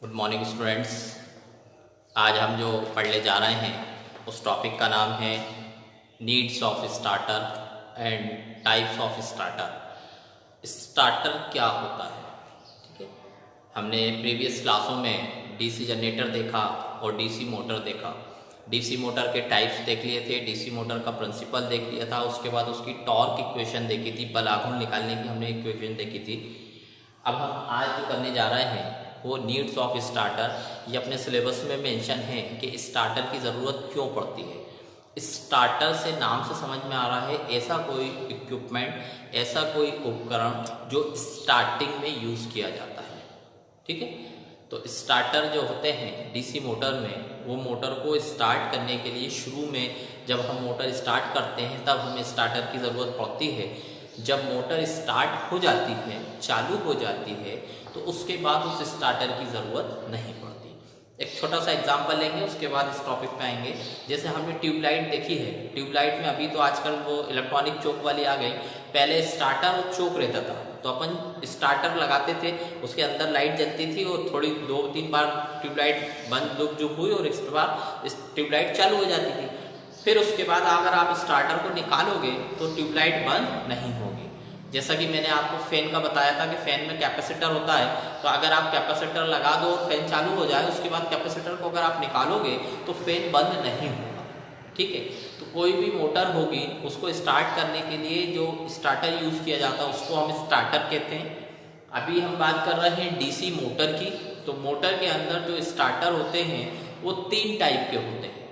Good morning students. आज हम जो पढ़ने जा रहे हैं उस टॉपिक का नाम है needs of starter and types of starter. Starter क्या होता है? ठीक है, हमने प्रीवियस क्लासों में डीसी जनरेटर देखा और डीसी मोटर देखा। डीसी मोटर के टाइप्स देख लिए थे, डीसी मोटर का प्रिंसिपल देख लिया था, उसके बाद उसकी टॉर्क इक्वेशन देखी थी, बल आघूर्ण निकालने की हमने इक्वेशन देखी थी। अब हम आज जो करने जा रहे हैं वो नीड्स ऑफ स्टार्टर। ये अपने सिलेबस में मेंशन है कि स्टार्टर की ज़रूरत क्यों पड़ती है। स्टार्टर से नाम से समझ में आ रहा है ऐसा कोई इक्विपमेंट, ऐसा कोई उपकरण जो स्टार्टिंग में यूज़ किया जाता है। ठीक है, तो स्टार्टर जो होते हैं डीसी मोटर में, वो मोटर को स्टार्ट करने के लिए शुरू में जब हम मोटर स्टार्ट करते हैं तब हमें स्टार्टर की ज़रूरत पड़ती है। जब मोटर स्टार्ट हो जाती है, चालू हो जाती है, तो उसके बाद उस स्टार्टर की ज़रूरत नहीं पड़ती। एक छोटा सा एग्जांपल लेंगे, उसके बाद इस टॉपिक पे आएंगे। जैसे हमने ट्यूबलाइट देखी है, ट्यूबलाइट में अभी तो आजकल वो इलेक्ट्रॉनिक चोक वाली आ गई, पहले स्टार्टर और चोक रहता था। तो अपन स्टार्टर लगाते थे, उसके अंदर लाइट जलती थी और थोड़ी 2-3 बार ट्यूबलाइट बंद लुक हुई और इसके बाद ट्यूबलाइट चालू हो जाती थी। फिर उसके बाद अगर आप स्टार्टर को निकालोगे तो ट्यूबलाइट बंद नहीं होगी। जैसा कि मैंने आपको फैन का बताया था कि फैन में कैपेसिटर होता है, तो अगर आप कैपेसिटर लगा दो और फैन चालू हो जाए, उसके बाद कैपेसिटर को अगर आप निकालोगे तो फैन बंद नहीं होगा। ठीक है, तो कोई भी मोटर होगी उसको स्टार्ट करने के लिए जो स्टार्टर यूज़ किया जाता है उसको हम स्टार्टर कहते हैं। अभी हम बात कर रहे हैं डीसी मोटर की। तो मोटर के अंदर जो स्टार्टर होते हैं वो 3 टाइप के होते हैं।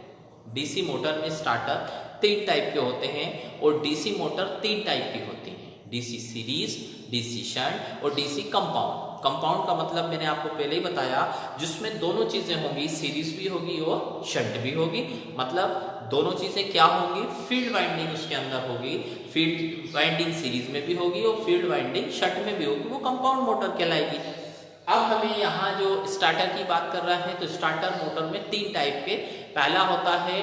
डीसी मोटर में स्टार्टर 3 टाइप के होते हैं और डीसी मोटर 3 टाइप की होती हैं, डीसी सीरीज, डीसी शंट और डीसी कंपाउंड। कंपाउंड का मतलब मैंने आपको पहले ही बताया, जिसमें दोनों चीजें होंगी, सीरीज भी होगी और शंट भी होगी। मतलब दोनों चीजें क्या होंगी? फील्ड वाइंडिंग उसके अंदर होगी, फील्ड वाइंडिंग सीरीज में भी होगी और फील्ड वाइंडिंग शंट में भी होगी, वो कंपाउंड मोटर कहलाएगी। अब हमें यहाँ जो स्टार्टर की बात कर रहे हैं, तो स्टार्टर मोटर में 3 टाइप के। पहला होता है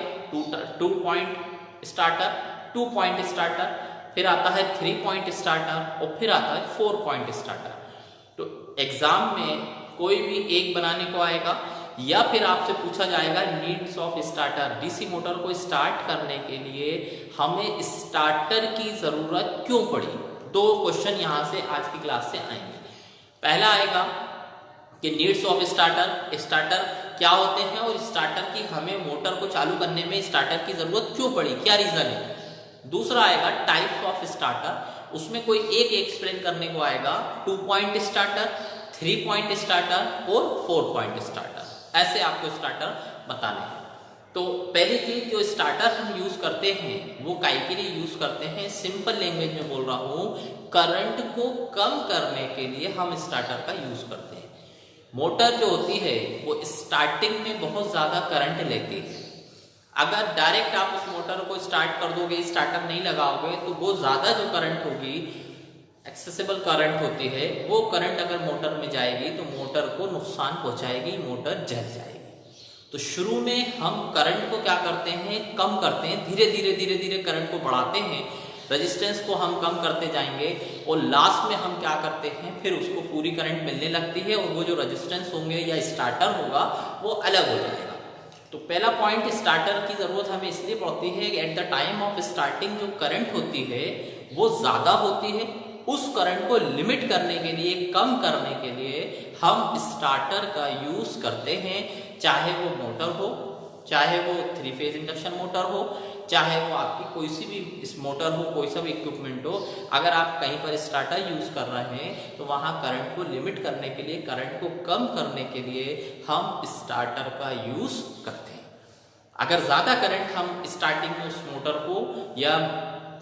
2 पॉइंट स्टार्टर, 2 पॉइंट स्टार्टर, फिर आता है 3 पॉइंट स्टार्टर और फिर आता है 4 पॉइंट स्टार्टर। तो एग्जाम में कोई भी एक बनाने को आएगा या फिर आपसे पूछा जाएगा needs of starter, DC motor को स्टार्ट करने के लिए हमें स्टार्टर की जरूरत क्यों पड़ी। 2 क्वेश्चन यहाँ से आज की क्लास से आएंगे। पहला आएगा कि नीड्स ऑफ स्टार्टर, स्टार्टर क्या होते हैं और स्टार्टर की हमें मोटर को चालू करने में स्टार्टर की जरूरत क्यों पड़ी, क्या रीजन है। दूसरा आएगा टाइप्स ऑफ स्टार्टर, उसमें कोई एक एक्सप्लेन करने को आएगा, 2 पॉइंट स्टार्टर, 3 पॉइंट स्टार्टर और 4 पॉइंट स्टार्टर। ऐसे आपको स्टार्टर बताने हैं। तो पहली चीज जो स्टार्टर हम यूज करते हैं वो काहे के लिए यूज करते हैं? सिंपल लैंग्वेज में बोल रहा हूं, करंट को कम करने के लिए हम स्टार्टर का यूज करते हैं। मोटर जो होती है वो स्टार्टिंग में बहुत ज्यादा करंट लेती है। अगर डायरेक्ट आप उस मोटर को स्टार्ट कर दोगे, स्टार्टर नहीं लगाओगे, तो वो ज्यादा जो करंट होगी, एक्सेसिबल करंट होती है, वो करंट अगर मोटर में जाएगी तो मोटर को नुकसान पहुंचाएगी, मोटर जल जाएगी। तो शुरू में हम करंट को क्या करते हैं? कम करते हैं, धीरे धीरे करंट को बढ़ाते हैं, रेजिस्टेंस को हम कम करते जाएंगे और लास्ट में हम क्या करते हैं, फिर उसको पूरी करंट मिलने लगती है और वो जो रेजिस्टेंस होंगे या स्टार्टर होगा वो अलग हो जाएगा। तो पहला पॉइंट, स्टार्टर की जरूरत हमें इसलिए पड़ती है कि at the time of starting जो करंट होती है वो ज्यादा होती है। उस करंट को लिमिट करने के लिए, कम करने के लिए हम स्टार्टर का यूज करते हैं। चाहे वो मोटर हो, चाहे वो 3 फेज इंडक्शन मोटर हो, चाहे वो आपकी कोई सी भी इस मोटर हो, कोई सा भी इक्विपमेंट हो, अगर आप कहीं पर स्टार्टर यूज कर रहे हैं तो वहां करंट को लिमिट करने के लिए, करंट को कम करने के लिए हम स्टार्टर का यूज करते हैं। अगर ज्यादा करंट हम स्टार्टिंग में उस मोटर को या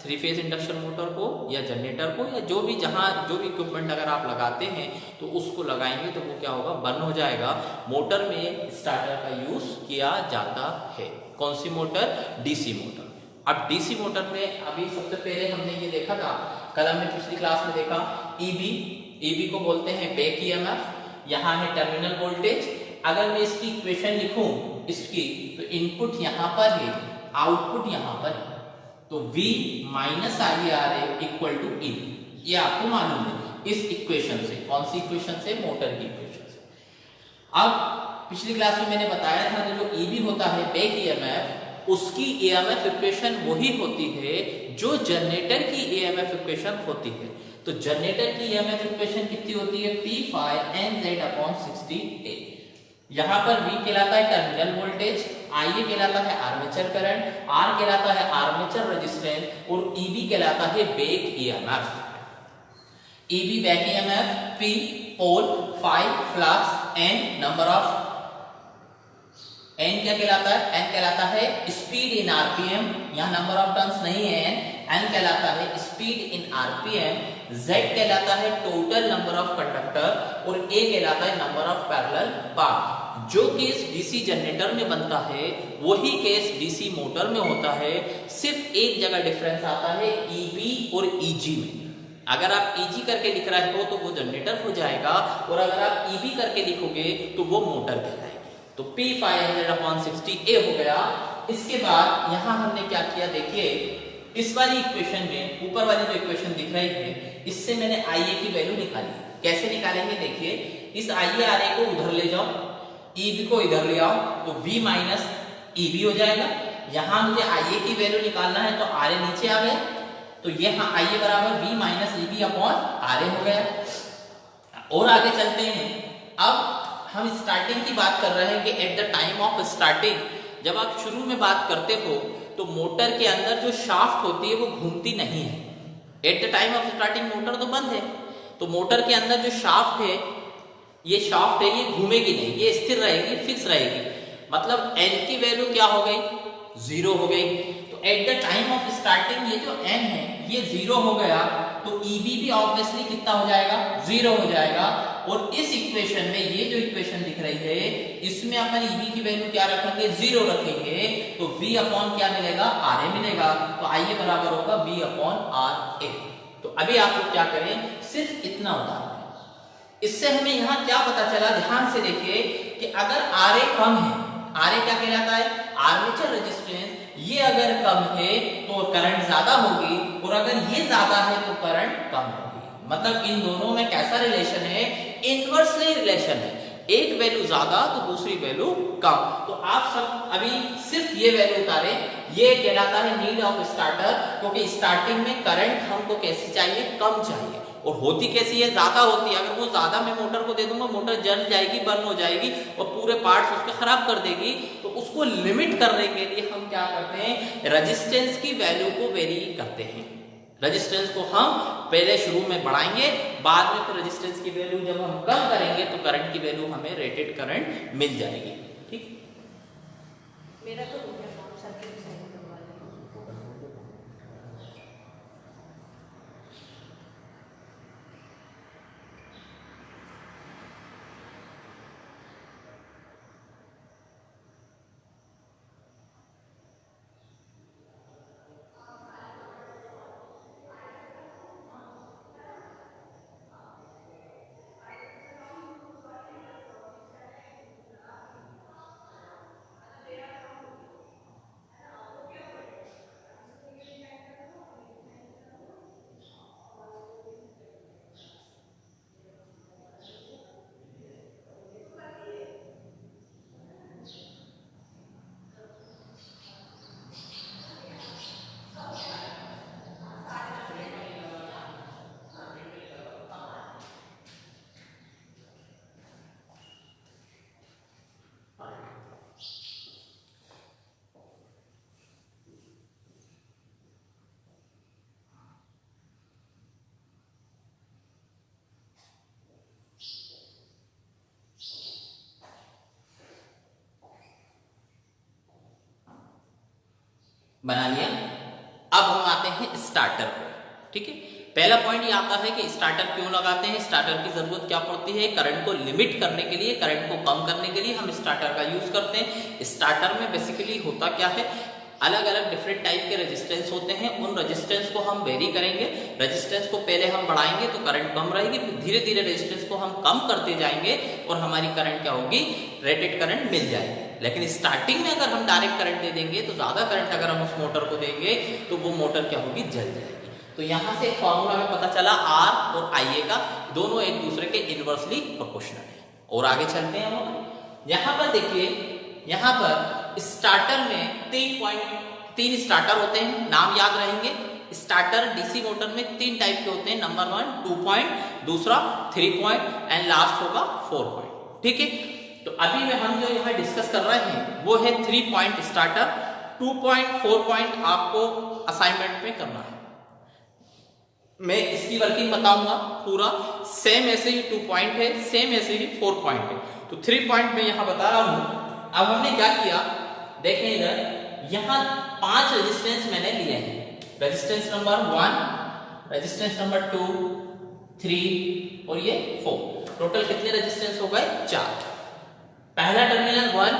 3 फेज इंडक्शन मोटर को या जनरेटर को या जो भी इक्विपमेंट अगर आप लगाते हैं तो उसको लगाएंगे तो वो क्या होगा? बर्न हो जाएगा। मोटर में स्टार्टर का यूज किया जाता है। कौन सी मोटर? DC motor. अब डीसी मोटर में अभी सबसे पहले हमने ये देखा था, कल हमने पिछली क्लास में देखा, ईबी को बोलते हैं बैक ईएमएफ। यहाँ है टर्मिनल वोल्टेज। अगर मैं इसकी इक्वेशन लिखूं इसकी, तो इनपुट यहाँ पर है, आउटपुट यहाँ पर है, तो V minus IRA equal to EB. ये आपको मालूम है इस इक्वेशन से। कौन सी इक्वेशन से? मोटर की इक्वेशन से। अब पिछली क्लास में मैंने बताया था कि जो ईबी होता है बैक ईएमएफ, उसकी ईएमएफ इक्वेशन वही होती है जो जनरेटर की ईएमएफ इक्वेशन होती है। तो जनरेटर की ईएमएफ इक्वेशन कितनी होती है? P phi NZ upon 60A। यहाँ पर V कहलाता है टर्मिनल वोल्टेज, IA कहलाता है आर्मेचर करंट, R कहलाता है आर्मेचर रेजिस्टेंस और EB कहलाता है back EMF. EB back EMF, P pole, phi flux, N number of, N क्या कहलाता है? N कहलाता है स्पीड इन आरपीएम, यहाँ नंबर ऑफ टर्न्स नहीं है N कहलाता है स्पीड इन आरपीएम, Z कहलाता है टोटल नंबर ऑफ कंडक्टर और A कहलाता है नंबर ऑफ पैरेलल पाथ। जो केस डीसी जनरेटर में बनता है वही केस डीसी मोटर में होता है, सिर्फ एक जगह डिफरेंस आता है EB और EG में। अगर आप EG करके लिख रहे हो तो वो जनरेटर हो जाएगा और अगर आप EB करके लिखोगे तो वो मोटर कहलाएगी। तो P phi NZ upon 60A हो गया। इसके बाद यहां हमने क्या किया, देखिए इस वाली इक्वेशन में ऊपर वाली जो इक्वेशन दिख रही है इससे मैंने IA की वैल्यू निकाली। कैसे निकालेंगे? देखिए इस IARA को उधर ले जाओ, EB को इधर ले आओ तो V माइनस EB हो जाएगा। यहां मुझे IA की वैल्यू निकालना है तो RA नीचे आ गया, तो यहाँ IA बराबर V minus EB upon RA हो गया। और आगे चलते हैं। अब हम स्टार्टिंग की बात कर रहे हैं कि at the time of starting, जब आप शुरू में बात करते हो तो मोटर के अंदर जो शाफ्ट होती है वो घूमती नहीं है। At the time of starting motor तो बंद है, तो मोटर के अंदर जो शाफ्ट है, ये शाफ्ट है, ये घूमेगी नहीं, ये स्थिर रहेगी, फिक्स रहेगी। मतलब N की वैल्यू क्या हो गई? 0 हो गई। तो at the time of starting ये जो N है ये 0 हो गया, तो EB भी ऑब्वियसली कितना हो जाएगा? 0 हो जाएगा। और इस इक्वेशन में ये जो इक्वेशन दिख रही है इसमें अपन EB की वैल्यू क्या रखेंगे? 0 रखेंगे, तो V अपॉन क्या मिलेगा? RA मिलेगा। तो IA बराबर होगा V अपॉन RA। तो अभी आप लोग क्या करें, सिर्फ इतना उतार दें। इससे हमें यहाँ क्या पता चला, ध्यान से देखिए कि अगर RA कम है, RA क्या कहलाता है? आर्मेचर रेजिस्टेंस, ये अगर कम है तो करंट ज्यादा होगी और अगर ये ज्यादा है तो करंट कम होगी। मतलब इन दोनों में कैसा रिलेशन है? इनवर्सली रिलेशन है। एक वैल्यू ज्यादा तो दूसरी वैल्यू कम। तो आप सब अभी सिर्फ ये वैल्यू उतारें, ये कहलाता है नीड ऑफ स्टार्टर, क्योंकि स्टार्टिंग में करंट हमको कैसी चाहिए? कम चाहिए। और होती कैसी है? ज्यादा होती है। अगर वो ज्यादा मैं मोटर को दे दूंगा, मोटर जल जाएगी, बर्न हो जाएगी और पूरे पार्ट्स उसके खराब कर देगी। तो उसको लिमिट करने के लिए हम क्या करते हैं? रेजिस्टेंस की वैल्यू को वेरी करते हैं। रेजिस्टेंस को हम पहले शुरू में बढ़ाएंगे, बाद में फिर रेजिस्टेंस की वैल्यू जब हम कम करेंगे तो करंट की वैल्यू हमें रेटेड करंट मिल जाएगी। ठीक, मेरा तो हो गया काम, सर्किट साइन करवा लें। बना लिया। अब हम आते हैं स्टार्टर पे। ठीक है, पहला पॉइंट ये आता है कि स्टार्टर क्यों लगाते हैं, स्टार्टर की जरूरत क्या पड़ती है। करंट को लिमिट करने के लिए, करंट को कम करने के लिए हम स्टार्टर का यूज करते हैं। स्टार्टर में बेसिकली होता क्या है, अलग अलग डिफरेंट टाइप के रेजिस्टेंस होते हैं, उन रेजिस्टेंस को हम वेरी करेंगे। रेजिस्टेंस को पहले हम बढ़ाएंगे तो करंट कम रहेगी, फिर धीरे धीरे रेजिस्टेंस को हम कम करते जाएंगे और हमारी करंट क्या होगी, रेटेड करंट मिल जाएगी। लेकिन स्टार्टिंग में अगर हम डायरेक्ट करंट दे देंगे तो ज्यादा करंट अगर हम उस मोटर को देंगे तो वो मोटर क्या होगी, जल जाएगी। तो यहां से फॉर्मूला में पता चला R और IA का दोनों एक दूसरे के इनवर्सली प्रोपोर्शनल है। और आगे चलते हैं हम। यहाँ पर देखिए, यहाँ पर स्टार्टर में 3 स्टार्टर होते हैं, नाम याद रहेंगे। स्टार्टर डीसी मोटर में 3 टाइप के होते हैं, नंबर 1 2 पॉइंट, दूसरा 3 पॉइंट एंड लास्ट होगा 4 पॉइंट। ठीक है, तो अभी में हम जो यहाँ डिस्कस कर रहे हैं वो है 3 पॉइंट स्टार्टर। 2 पॉइंट 4 पॉइंट आपको असाइनमेंट में करना है। मैं इसकी वर्किंग बताऊंगा पूरा। सेम ऐसे ही 2 पॉइंट है, सेम ऐसे ही 4 पॉइंट है। तो 3 पॉइंट में यहाँ बता रहा हूं। अब हमने क्या किया, देखें इधर, यहाँ 5 रेजिस्टेंस मैंने लिए हैं। रेजिस्टेंस नंबर 1, रेजिस्टेंस नंबर 2, 3 और ये 4। टोटल कितने रेजिस्टेंस हो गए? 4। पहला टर्मिनल 1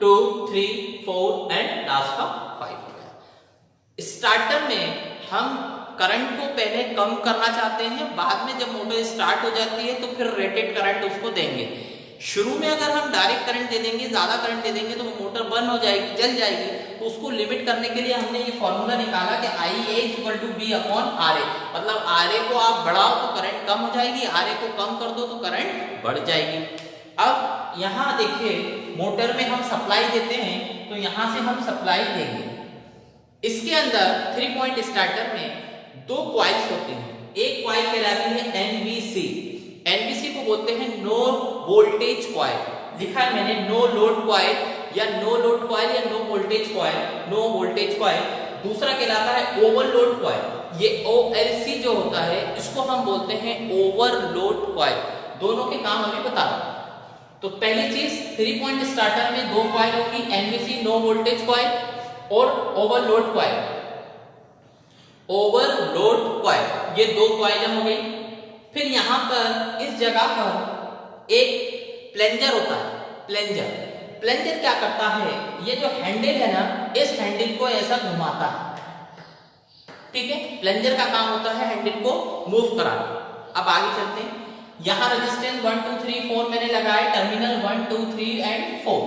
2 3 4 एंड लास्ट का 5 हो गया। स्टार्टर में हम करंट को पहले कम करना चाहते हैं, बाद में जब मोटर स्टार्ट हो जाती है तो फिर रेटेड करंट उसको देंगे। शुरू में अगर हम डायरेक्ट करंट दे देंगे, ज्यादा करंट दे देंगे तो मोटर बंद हो जाएगी, जल जाएगी। तो उसको लिमिट करने के लिए हमने ये फॉर्मूला निकाला कि IA = V/RA। मतलब RA को आप बढ़ाओ तो करंट कम हो जाएगी, RA को कम कर दो तो करंट बढ़ जाएगी। अब यहाँ देखिए, मोटर में हम सप्लाई देते हैं तो यहाँ से हम सप्लाई देंगे। इसके अंदर 3 पॉइंट स्टार्टर में 2 कॉइल्स होती हैं। एक कॉइल कहलाती है NBC। NBC को बोलते हैं नो वोल्टेज कॉइल। लिखा है मैंने नो लोड कॉइल या नो लोड कॉइल या no voltage coil, no voltage coil. दूसरा कहलाता है ओवरलोड कॉइल। ये OLC जो होता है इसको हम बोलते हैं ओवरलोड कॉइल। दोनों के काम अभी बता रहा हूं। तो पहली चीज, 3 पॉइंट स्टार्टर में 2 कॉइल होगी, NBC नो वोल्टेज कॉइल और ओवरलोड कॉइल। ओवरलोड कॉइल, ये 2 कॉइल हो गई। फिर यहां पर इस जगह पर एक प्लेंजर होता है। प्लेंजर क्या करता है, ये जो हैंडल है ना, इस हैंडल को ऐसा घुमाता है। ठीक है, प्लेंजर का काम होता है हैंडल को मूव कराना। अब आगे चलते हैं। यहां रेजिस्टेंस 1 2 3 4 मैंने लगाए, टर्मिनल 1 2 3 एंड 4।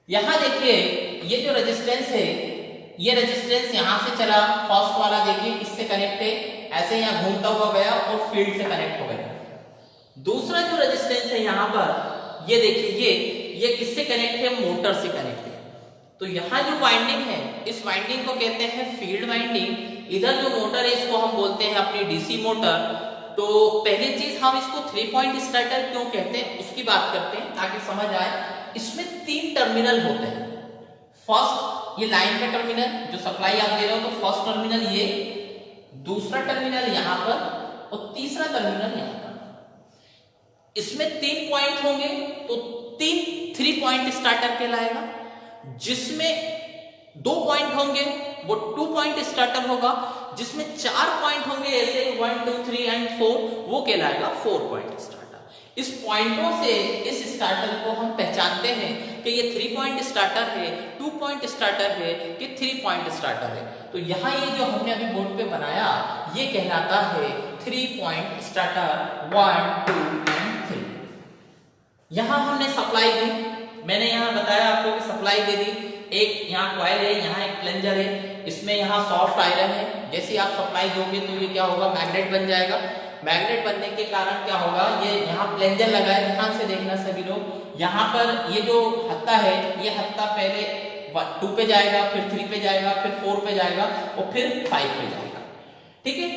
यहां देखिए, ये जो रेजिस्टेंस है, ये रेजिस्टेंस यहां से चला, फर्स्ट वाला देखिए इससे कनेक्ट है, ऐसे यहां घूमता हुआ गया और फील्ड से कनेक्ट हो गया। दूसरा जो रेजिस्टेंस है यहां पर, ये देखिए, ये किससे कनेक्ट है? मोटर से कनेक्ट है। तो यहां जो वाइंडिंग है, इस वाइंडिंग को कहते हैं फील्ड वाइंडिंग। इधर जो मोटर है इसको हम बोलते हैं अपनी डीसी मोटर। तो पहली चीज, हम इसको 3 पॉइंट स्टार्टर क्यों कहते हैं उसकी बात करते हैं ताकि समझ आए। इसमें 3 टर्मिनल होते हैं। फर्स्ट, ये लाइन का टर्मिनल जो सप्लाई आप दे रहे हो, तो फर्स्ट टर्मिनल ये, दूसरा टर्मिनल यहां पर और तीसरा टर्मिनल यहां पर। इसमें 3 पॉइंट होंगे तो 3 पॉइंट स्टार्टर कहलाएगा। जिसमें 2 पॉइंट होंगे वो 2 पॉइंट स्टार्टर होगा। जिसमें 4 पॉइंट होंगे, ऐसे 1 2 3 एंड 4, वो कहलाएगा 4 पॉइंट स्टार्टर। इस पॉइंटों से इस स्टार्टर को हम पहचानते हैं कि ये 3 पॉइंट स्टार्टर है, 2 पॉइंट स्टार्टर है, कि 3 पॉइंट स्टार्टर है। तो यहाँ ये जो हमने अभी बोर्ड पे बनाया, ये कहलाता है 3 पॉइंट स्टार्टर 1 2 एंड 3। यहाँ हमने सप्लाई दी, मैंने यहाँ बताया आपको कि सप्लाई दे दी। एक यहाँ कॉइल है, यहाँ एक प्लंजर है, इसमें यहाँ सॉफ्ट आयरन है। जैसे आप सप्लाई दोगे तो ये क्या होगा, मैग्नेट बन जाएगा। मैग्नेट बनने के कारण क्या होगा, ये यहाँ प्लंजर लगा है, ध्यान से देखना सभी लोग। यहाँ पर ये जो हत्ता है, ये हत्ता पहले 2 पे जाएगा, फिर 3 पे जाएगा, फिर 4 पे जाएगा और फिर 5 पे जाएगा। ठीक है,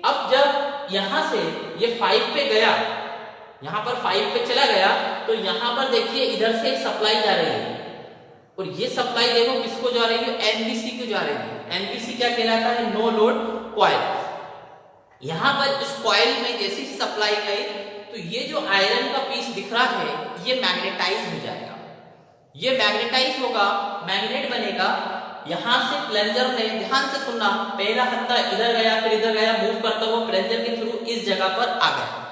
अब जब यहाँ से ये 5 पे गया, यहाँ पर 5 पे चला गया, तो यहाँ पर देखिए इधर से सप्लाई जा रही है और ये सप्लाई देखो किसको जा रही है, NBC को जा रही है। NBC क्या कहलाता है, नो लोड कॉइल। यहाँ पर इस कॉइल में जैसी सप्लाई गई तो ये जो आयरन का पीस दिख रहा है ये मैग्नेटाइज हो जाएगा। ये मैग्नेटाइज होगा, मैग्नेट बनेगा। यहां से प्लंजर ने, ध्यान से सुनना, पहला हत्था इधर गया, फिर इधर गया, मूव करता हुआ प्लंजर के थ्रू इस जगह पर आ गया।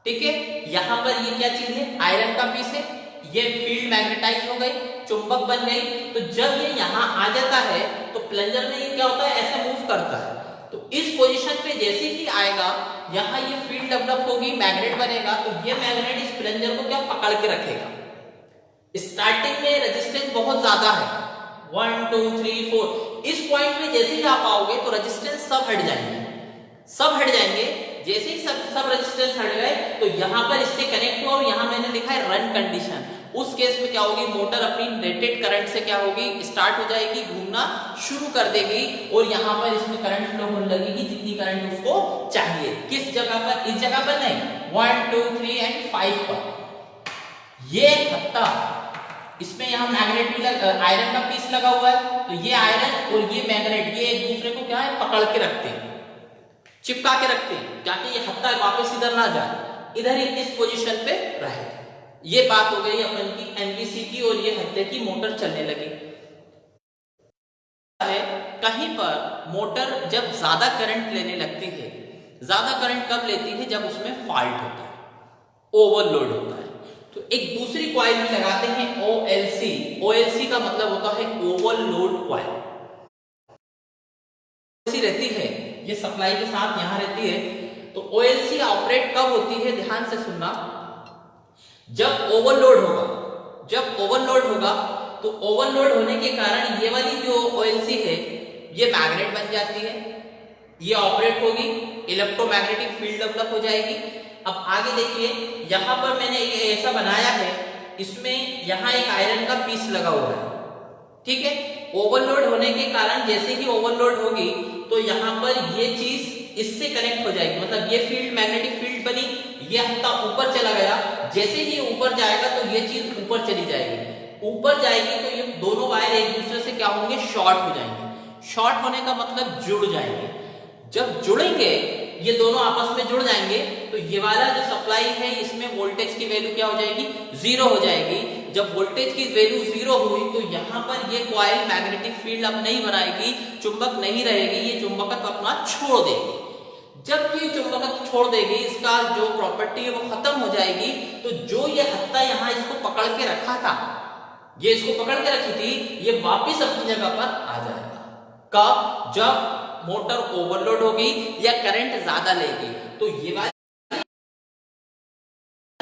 ठीक है, यहां पर ये क्या चीज है, आयरन का पीस है। ये फील्ड मैग्नेटाइज हो गई, चुंबक बन गई। तो जब ये यहां आ जाता है तो प्लंजर में ये क्या होता है, ऐसे मूव करता है। तो इस पोजीशन पे जैसे ही आएगा, यहाँ ये फील्ड डेवलप होगी, मैग्नेट बनेगा। तो ये मैग्नेट इस प्लंजर को क्या पकड़ के रखेगा। स्टार्टिंग में रेजिस्टेंस बहुत ज्यादा है, 1 2 3 4। इस पॉइंट पे जैसे ही आप आओगे तो रेजिस्टेंस सब हट जाएंगे, सब हट जाएंगे। जैसे ही सब रेजिस्टेंस हट गए तो यहाँ पर इससे कनेक्ट हुआ और यहाँ मैंने लिखा है रन कंडीशन। उस केस में क्या होगी, मोटर अपनी रेटेड करंट से क्या होगी, स्टार्ट हो जाएगी, घूमना शुरू कर देगी और यहाँ पर इसमें करंट फ्लो होने लगेगी जितनी करंट उसको चाहिए। किस जगह पर, इस जगह पर नहीं, 1 2 3 एंड 5 पर। ये हत्ता, इसमें यहाँ मैग्नेट भी आयरन का पीस लगा हुआ है, तो ये आयरन और ये मैग्नेट ये एक दूसरे को क्या है, पकड़ के रखते हैं, चिपका के रखते हैं, ताकि ये हत्ता वापस इधर ना जाए, इधर ही इस पोजीशन पे रहे। ये बात हो गई अपन की एनबीसी की, और ये हत्ते की मोटर चलने लगी। कहीं पर मोटर जब ज्यादा करंट लेने लगती है, ज्यादा करंट कब लेती है, जब उसमें फॉल्ट होता है, ओवरलोड होता है, तो एक दूसरी कॉइल भी लगाते हैं OLC। OLC का मतलब होता है ओवरलोड कॉइल। रहती है ये सप्लाई के साथ यहां रहती है, तो OLC ऑपरेट कब होती है, ध्यान से सुनना, जब ओवरलोड होगा। जब ओवरलोड होगा तो ओवरलोड होने के कारण ये वाली जो OLC है ये मैग्नेट बन जाती है, ये ऑपरेट होगी, इलेक्ट्रोमैग्नेटिक फील्ड डेवलप हो जाएगी। अब आगे देखिए, यहां पर मैंने ये ऐसा बनाया है, इसमें यहां एक आयरन का पीस लगा हुआ है, ठीक है। ओवरलोड होने के कारण जैसे ही ओवरलोड होगी तो यहां पर ये चीज इससे कनेक्ट हो जाएगी, मतलब ये फील्ड मैग्नेटिक फील्ड बनी, ये हत्ता ऊपर चला गया, जैसे ही ऊपर जाएगा तो ये चीज ऊपर चली जाएगी, ऊपर जाएगी तो ये दोनों वायर एक दूसरे से क्या होंगे, शॉर्ट हो जाएंगे। शॉर्ट होने का मतलब जुड़ जाएंगे। जब जुड़ेंगे ये दोनों आपस में जुड़ जाएंगे तो ये वाला जो सप्लाई है इसमें वोल्टेज की वैल्यू क्या हो जाएगी, जीरो हो जाएगी। जब वोल्टेज की वैल्यू जीरो हुई तो यहाँ पर ये कॉइल मैग्नेटिक फील्ड अब नहीं बनाएगी, चुंबक नहीं रहेगी, ये चुंबकत्व अपना छोड़ देगी। जब ये चुंबकत्व छोड़ देगी, इसका जो प्रॉपर्टी है वो खत्म हो जाएगी, तो जो ये हत्ता यहाँ इसको पकड़ के रखा था, ये इसको पकड़ के रखी थी, ये वापस अपनी जगह पर आ जाएगा। कब, जब मोटर ओवरलोड होगी या करंट ज्यादा लेगी, तो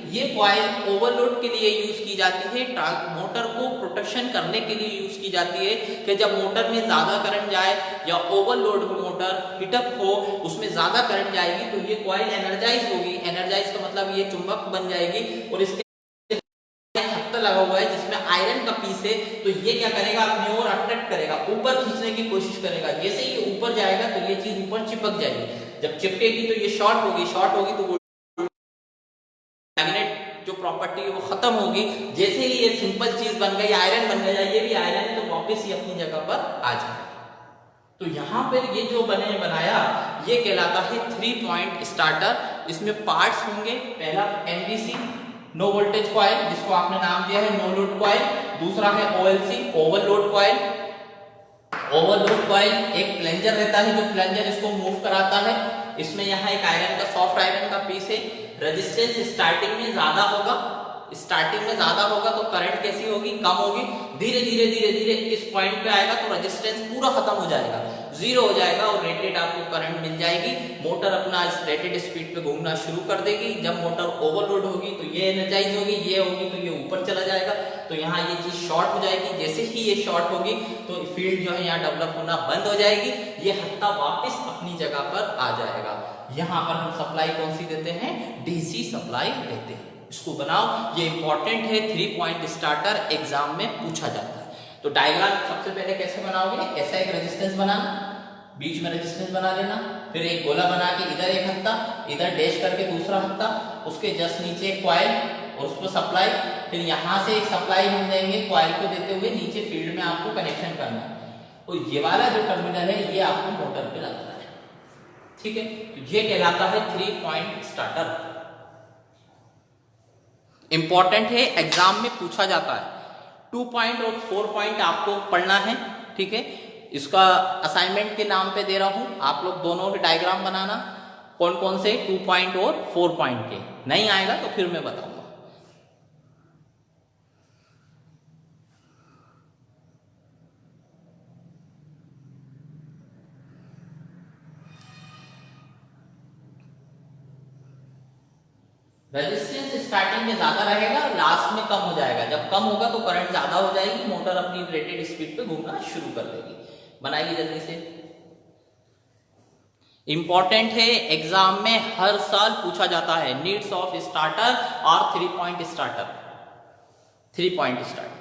ये कॉइल ओवरलोड के लिए यूज की जाती है, मोटर को प्रोटेक्शन करने के लिए यूज की जाती है कि जब मोटर में ज्यादा करंट जाए या ओवरलोड हो, मोटर हिटअप हो, उसमें ज्यादा करंट जाएगी तो ये कॉइल एनर्जाइज होगी। एनर्जाइज का मतलब ये चुंबक बन जाएगी और इसके हत्ता लगा हुआ है जिसमें आयरन का पीस है, तो ये क्या करेगा, अपनी ओर अट्रैक्ट करेगा, ऊपर खींचने की कोशिश करेगा। जैसे ही ऊपर जाएगा तो ये चीज ऊपर चिपक जाएगी, जब चिपकेगी तो ये शॉर्ट होगी, शॉर्ट होगी तो मैग्नेट जो प्रॉपर्टी है वो खत्म होगी। जैसे ही ये सिंपल चीज बन गई, आयरन बन गया, ये भी आयरन है, तो वापस ही अपनी जगह पर आ जाएगा। तो यहाँ पर ये जो बनाया ये कहलाता है 3 पॉइंट स्टार्टर। इसमें पार्ट्स होंगे, पहला NBC नो वोल्टेज कॉइल, जिसको आपने नाम दिया है नो लोड कॉइल। दूसरा है OLC overload coil. Overload coil एक प्लंजर रहता है, जो प्लंजर इसको मूव कराता है। इसमें यहाँ एक आयरन का, सॉफ्ट आयरन का पीस है। रेजिस्टेंस स्टार्टिंग में ज्यादा होगा, स्टार्टिंग में ज्यादा होगा तो करंट कैसी होगी, कम होगी। धीरे धीरे धीरे धीरे इस पॉइंट पे आएगा तो रेजिस्टेंस पूरा खत्म हो जाएगा, जीरो हो जाएगा और रेटेड आपको करंट मिल जाएगी। मोटर अपना इस रेटेड स्पीड पे घूमना शुरू कर देगी। जब मोटर ओवरलोड होगी तो ये एनर्जाइज होगी, ये होगी तो ये ऊपर चला जाएगा, तो यहाँ ये चीज शॉर्ट हो जाएगी। जैसे ही ये शॉर्ट होगी तो फील्ड जो है यहाँ डेवलप होना बंद हो जाएगी, ये हत्ता वापस अपनी जगह पर आ जाएगा। यहाँ पर हम सप्लाई कौन सी देते हैं, DC सप्लाई देते हैं। इसको बनाओ, ये इंपॉर्टेंट है, 3 पॉइंट स्टार्टर एग्जाम में पूछा जाता है। तो डायग्राम सबसे पहले कैसे बनाओगे, ऐसा एक रेजिस्टेंस बनाना, बीच में रेजिस्टेंस बना लेना, फिर एक गोला बना के इधर एक हत्ता, इधर डैश करके दूसरा हत्ता, उसके जस्ट नीचे एक कॉइल और उसको सप्लाई, फिर यहाँ से एक सप्लाई हम देंगे कॉइल को देते हुए, नीचे फील्ड में आपको कनेक्शन करना है। और ये वाला जो टर्मिनल है ये आपको मोटर पे लगता है, ठीक है। तो ये कहलाता है 3 पॉइंट स्टार्टर। इंपॉर्टेंट है, एग्जाम में पूछा जाता है। 2 पॉइंट और 4 पॉइंट आपको पढ़ना है, ठीक है। इसका असाइनमेंट के नाम पे दे रहा हूं, आप लोग दोनों के डायग्राम बनाना, कौन कौन से 2 पॉइंट और 4 पॉइंट के। नहीं आएगा तो फिर मैं बताऊंगा। रेजिस्टेंस स्टार्टिंग में ज्यादा रहेगा, लास्ट में कम हो जाएगा। जब कम होगा तो करंट ज्यादा हो जाएगी, मोटर अपनी रेटेड स्पीड पे घूमना शुरू कर देगी। बनाइए जल्दी से। इंपॉर्टेंट है, एग्जाम में हर साल पूछा जाता है, नीड्स ऑफ स्टार्टर और 3 point starter. 3 point starter.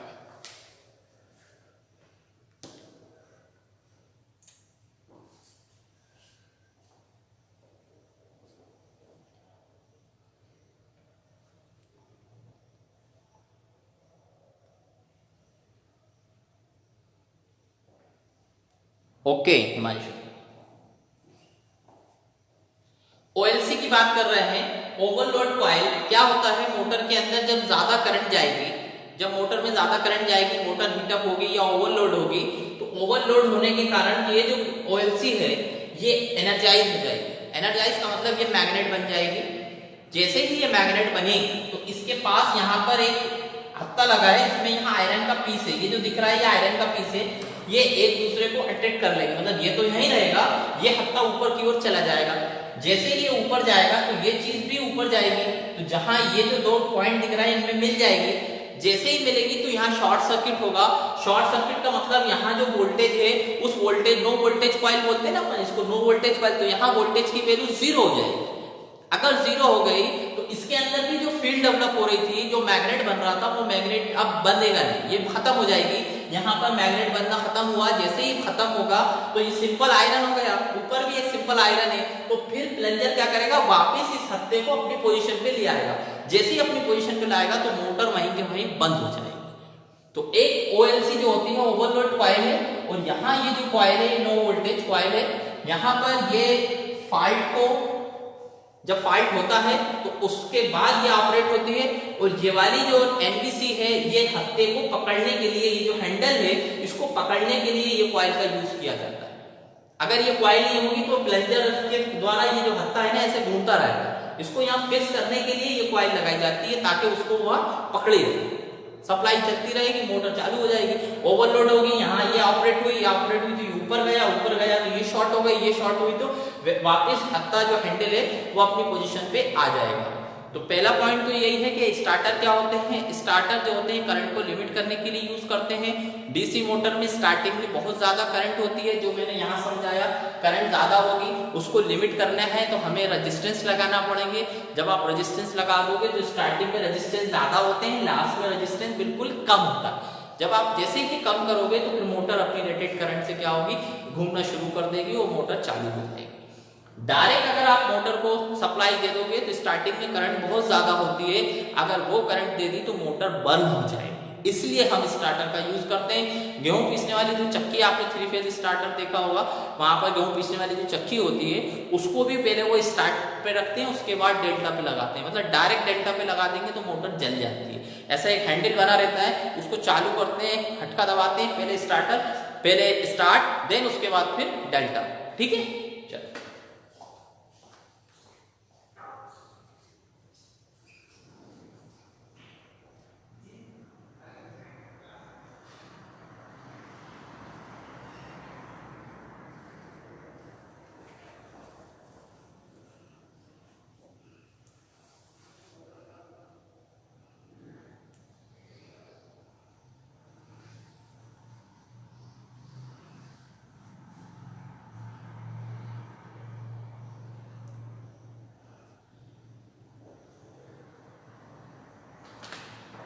Okay Himanshu, OLC की बात कर रहे हैं। ओवरलोड कॉइल क्या होता है, मोटर के अंदर जब ज्यादा करंट जाएगी, जब मोटर में ज्यादा करंट जाएगी, मोटर हीटअप होगी या ओवरलोड होगी, तो ओवरलोड होने के कारण ये जो ओएलसी है ये एनर्जाइज हो जाएगी। एनर्जाइज का मतलब ये मैग्नेट बन जाएगी। जैसे ही ये मैग्नेट बनी तो इसके पास यहाँ पर एक हत्ता लगा है, इसमें यहाँ आयरन का पीस है, ये जो दिख रहा है ये आयरन का पीस है, ये एक दूसरे को अट्रैक्ट कर लेगा, मतलब ये तो यहीं रहेगा, ये हत्ता ऊपर की ओर चला जाएगा। जैसे ये ऊपर जाएगा तो ये चीज भी ऊपर जाएगी, तो जहां ये जो 2 पॉइंट दिख रहा है इनमें मिल जाएगी। जैसे ही मिलेगी तो यहाँ शॉर्ट सर्किट होगा। शॉर्ट सर्किट का मतलब यहाँ जो वोल्टेज है उस वोल्टेज, नो वोल्टेज कॉइल बोलते हैं ना अपन इसको, नो वोल्टेज कॉइल, तो यहाँ वोल्टेज की वैल्यू 0 हो जाएगी। अगर 0 हो गई तो इसके अंदर भी जो फील्ड डेवलप हो रही थी, जो मैग्नेट बन रहा था, वो मैग्नेट अब बंधेगा नहीं, ये खत्म हो जाएगी। यहाँ पर मैग्नेट बनना खत्म हुआ, जैसे ही खत्म होगा तो ये सिंपल आयरन हो गया, ऊपर भी एक सिंपल आयरन है, तो फिर प्लंजर क्या करेगा, वापस इस हत्ते को अपनी पोजीशन पे ले आएगा। जैसे ही अपनी पोजीशन पे लाएगा तो मोटर वहीं के वहीं बंद हो जाएगी। तो एक ओएलसी जो होती है ओवरलोड कॉइल है, और यहाँ ये जो कॉइल है नो वोल्टेज कॉइल है। यहाँ पर ये फॉल्ट को, जब फॉल्ट होता है तो उसके बाद ये ऑपरेट होती है, और ये वाली जो एनबीसी है ये हत्ते को पकड़ने के लिए, ये जो हैंडल है इसको पकड़ने के लिए ये कॉइल का यूज किया जाता है। अगर ये कॉइल नहीं होगी तो प्लंजर के द्वारा ये जो हत्ता है ना ऐसे घूमता रहेगा, इसको यहाँ फिक्स करने के लिए ये कॉइल लगाई जाती है ताकि उसको वह पकड़े रहे। सप्लाई चलती रहेगी, मोटर चालू हो जाएगी। ओवरलोड होगी, यहाँ ये ऑपरेट हुई तो ये ऊपर गया तो ये शॉर्ट हो गई, ये शॉर्ट हुई तो वापस हत्ता जो हैंडल है वो अपनी पोजीशन पे आ जाएगा। तो पहला पॉइंट तो यही है कि स्टार्टर क्या होते हैं। स्टार्टर जो होते हैं करंट को लिमिट करने के लिए यूज करते हैं। डीसी मोटर में स्टार्टिंग में बहुत ज्यादा करंट होती है, जो मैंने यहाँ समझाया, करंट ज्यादा होगी, उसको लिमिट करना है तो हमें रेजिस्टेंस लगाना पड़ेंगे। जब आप रेजिस्टेंस लगा दोगे तो स्टार्टिंग में रेजिस्टेंस ज्यादा होते हैं, लास्ट में रेजिस्टेंस बिल्कुल कम होता है। जब आप जैसे ही कम करोगे तो फिर मोटर अपनी रेटेड करंट से क्या होगी, घूमना शुरू कर देगी और मोटर चालू हो जाएगी। डायरेक्ट अगर आप मोटर को सप्लाई दे दोगे तो स्टार्टिंग में करंट बहुत ज्यादा होती है, अगर वो करंट दे दी तो मोटर बंद हो जाएगी। इसलिए हम स्टार्टर का यूज करते हैं। गेहूं पीसने वाली जो चक्की, आपने 3 फेज स्टार्टर देखा होगा, वहां पर गेहूं पीसने वाली जो चक्की होती है उसको भी पहले वो स्टार्ट पे रखते हैं, उसके बाद डेल्टा पे लगाते हैं, मतलब डायरेक्ट डेल्टा पे लगा देंगे तो मोटर जल जाती है। ऐसा एक हैंडल बना रहता है, उसको चालू करते हैं, खटका दबाते हैं, पहले स्टार्टर, पहले स्टार्ट, देन उसके बाद फिर डेल्टा। ठीक है, चलो।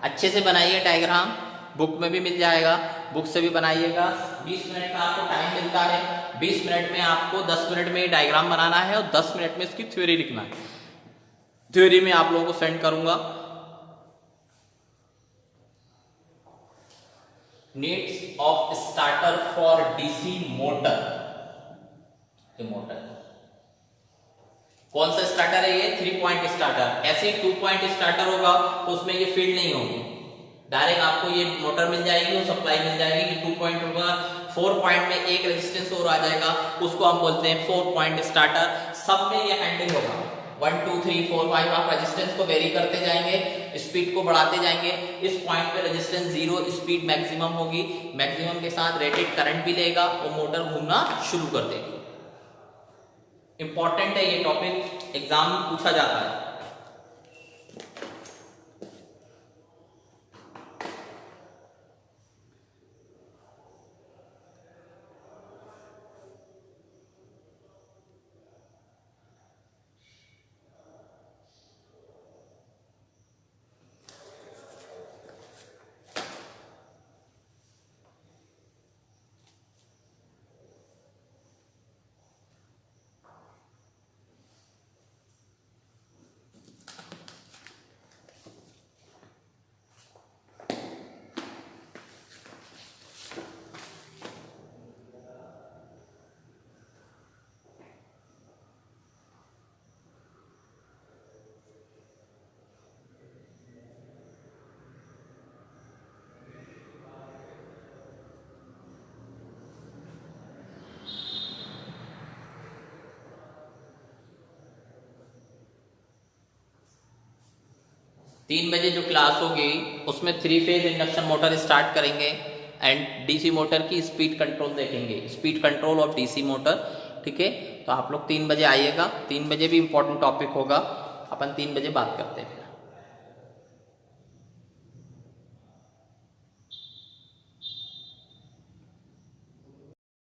अच्छे से बनाइए डायग्राम, बुक में भी मिल जाएगा, बुक से भी बनाइएगा। 20 मिनट का आपको टाइम मिलता है, 20 मिनट में आपको 10 मिनट में डायग्राम बनाना है और 10 मिनट में इसकी थ्योरी लिखना है। थ्योरी में आप लोगों को सेंड करूंगा। Needs of starter for DC motor. कौन सा स्टार्टर है ये? 3 पॉइंट स्टार्टर। ऐसे 2 पॉइंट स्टार्टर होगा तो उसमें ये फील्ड नहीं होगी, डायरेक्ट आपको ये मोटर मिल जाएगी और सप्लाई मिल जाएगी। 2 पॉइंट होगा, 4 पॉइंट में एक रेजिस्टेंस और आ जाएगा, उसको हम बोलते हैं 4 पॉइंट स्टार्टर। सब में ये हैंडल होगा, 1 2 3 4 5। आप रेजिस्टेंस को वेरी करते जाएंगे, स्पीड को बढ़ाते जाएंगे। इस पॉइंट पे रेजिस्टेंस 0, स्पीड मैक्सिमम होगी, मैक्सिमम के साथ रेटेड करंट भी लेगा और मोटर घूमना शुरू कर देगी। इंपॉर्टेंट है ये टॉपिक, एग्जाम में पूछा जाता है। 3 बजे जो क्लास होगी उसमें 3 फेज इंडक्शन मोटर स्टार्ट करेंगे एंड डीसी मोटर की स्पीड कंट्रोल देखेंगे, speed control of DC motor. ठीक है, तो आप लोग 3 बजे आइएगा। 3 बजे भी इंपॉर्टेंट टॉपिक होगा, अपन 3 बजे बात करते हैं।